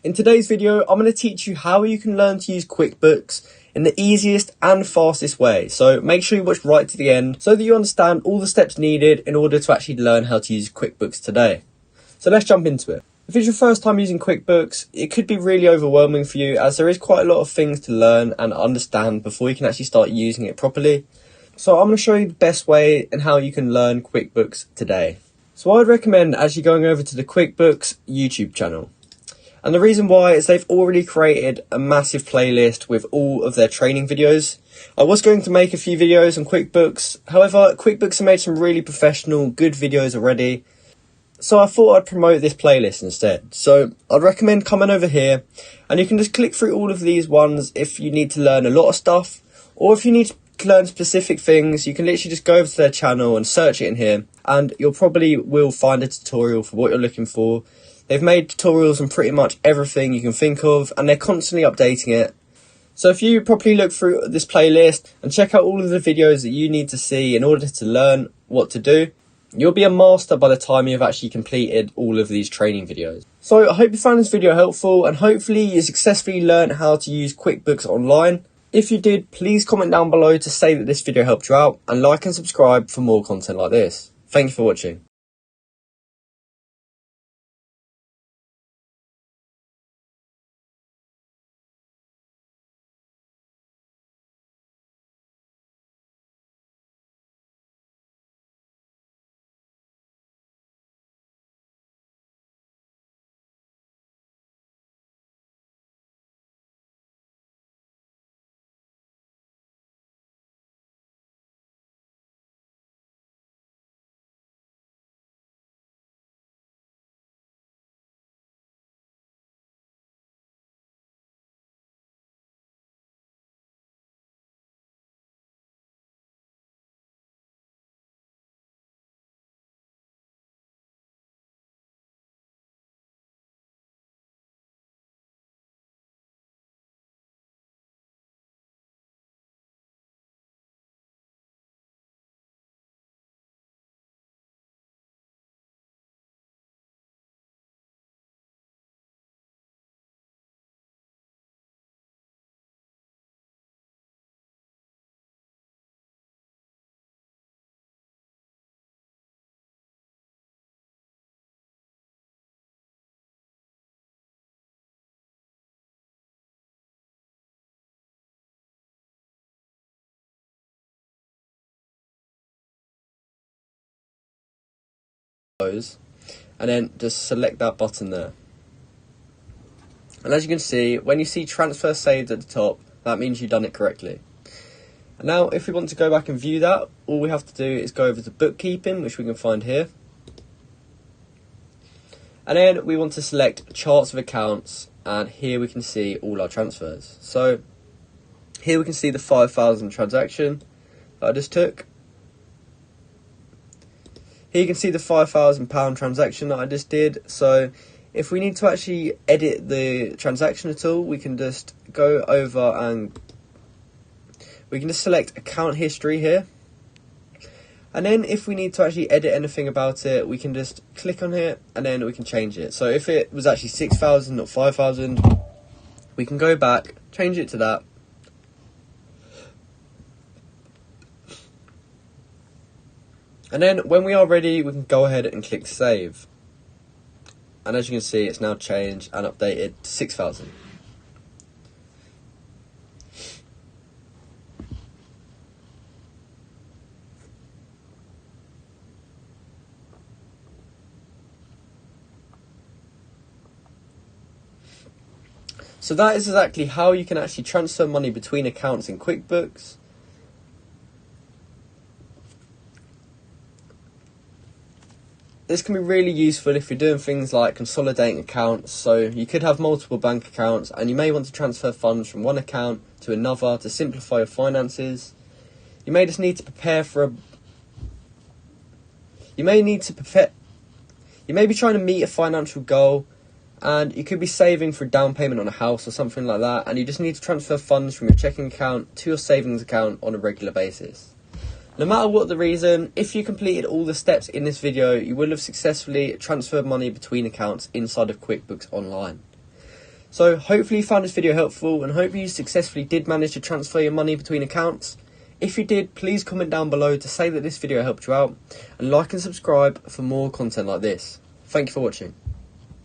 In today's video, I'm going to teach you how you can learn to use QuickBooks in the easiest and fastest way. So make sure you watch right to the end so that you understand all the steps needed in order to actually learn how to use QuickBooks today. So let's jump into it. If it's your first time using QuickBooks, it could be really overwhelming for you as there is quite a lot of things to learn and understand before you can actually start using it properly. So I'm going to show you the best way and how you can learn QuickBooks today. So I'd recommend actually going over to the QuickBooks YouTube channel. And the reason why is they've already created a massive playlist with all of their training videos. I was going to make a few videos on QuickBooks, however, QuickBooks have made some really professional, good videos already. So I thought I'd promote this playlist instead. So I'd recommend coming over here and you can just click through all of these ones if you need to learn a lot of stuff, or if you need to learn specific things, you can literally just go over to their channel and search it in here and you'll probably will find a tutorial for what you're looking for. They've made tutorials on pretty much everything you can think of and they're constantly updating it. So if you properly look through this playlist and check out all of the videos that you need to see in order to learn what to do, you'll be a master by the time you've actually completed all of these training videos. So I hope you found this video helpful and hopefully you successfully learned how to use QuickBooks online. If you did, please comment down below to say that this video helped you out and like and subscribe for more content like this. Thank you for watching. And then just select that button there. And as you can see, when you see transfer saved at the top, that means you've done it correctly. And now if we want to go back and view that, all we have to do is go over to bookkeeping, which we can find here. And then we want to select charts of accounts, and here we can see all our transfers. So here we can see the 5,000 transaction that I just took. Here you can see the £5,000 transaction that I just did. So if we need to actually edit the transaction at all, we can just go over and we can just select account history here. And then if we need to actually edit anything about it, we can just click on here and then we can change it. So if it was actually 6,000, not 5,000, we can go back, change it to that. And then when we are ready, we can go ahead and click save. And as you can see, it's now changed and updated to 6,000. So that is exactly how you can actually transfer money between accounts in QuickBooks. This can be really useful if you're doing things like consolidating accounts. So you could have multiple bank accounts and you may want to transfer funds from one account to another to simplify your finances. You may just need to prepare for a... You may be trying to meet a financial goal and you could be saving for a down payment on a house or something like that, and you just need to transfer funds from your checking account to your savings account on a regular basis. No matter what the reason, if you completed all the steps in this video, you will have successfully transferred money between accounts inside of QuickBooks Online. So hopefully you found this video helpful, and hopefully you successfully did manage to transfer your money between accounts. If you did, please comment down below to say that this video helped you out, and like and subscribe for more content like this. Thank you for watching.